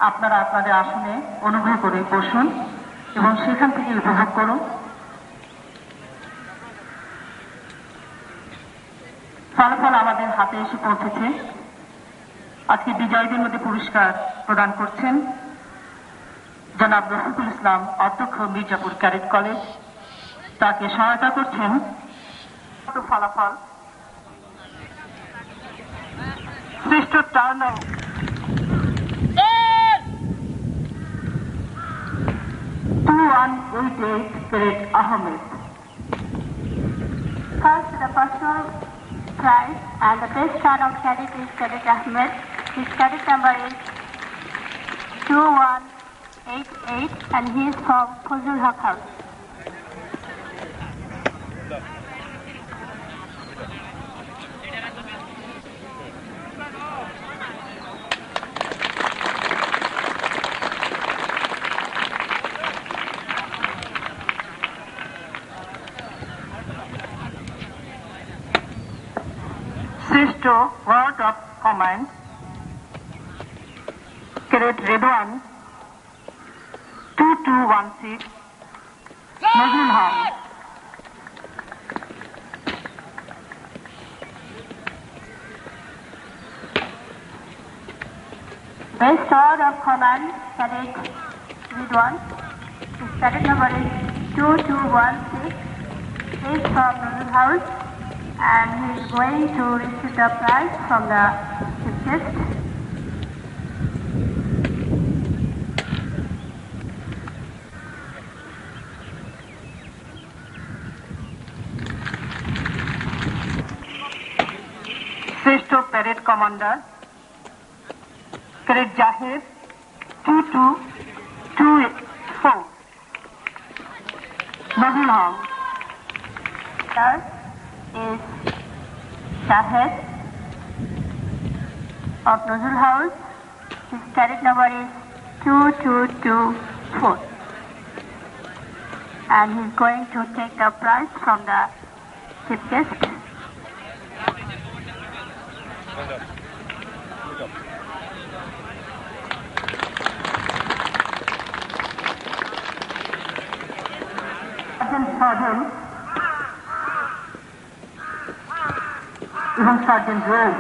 আপনারা আপনাদের আসনে অনুগ্রহ করে বসুন এবং সেখান থেকে উপভোগ করুন। ফলাফল আমাদের হাতে এসে পৌঁছেছে। আজকে বিজয়ীদের মধ্যে পুরস্কার প্রদান করছেন জনাব রফিকুল ইসলাম, অধ্যক্ষ, মির্জাপুর ক্যাডেট কলেজ। তাকে সহায়তা করছেন ফলাফল শ্রেষ্ঠ Turner 2188 Cadet Ahmed. First, the personal prize and the best turnout cadet is Cadet Ahmed. His cadet number is 2188 and he is from Fazul Haq House. শ্রেষ্ঠ word of command cadet Redwan 2216 Nazrul Haq. Best order of command, Cadet Ridwan. His cadet number is 2216. He is from Nuzul House and he is going to receive the prize from the chief guest. শ্রেষ্ঠ parade commander cadet Zahed 2224 Nazrul Haq. Third is Shahed of Nuzul House. His cadet number is 2224 and he is going to take the prize from the chief guest. Sergeant এবং sergeant রোজ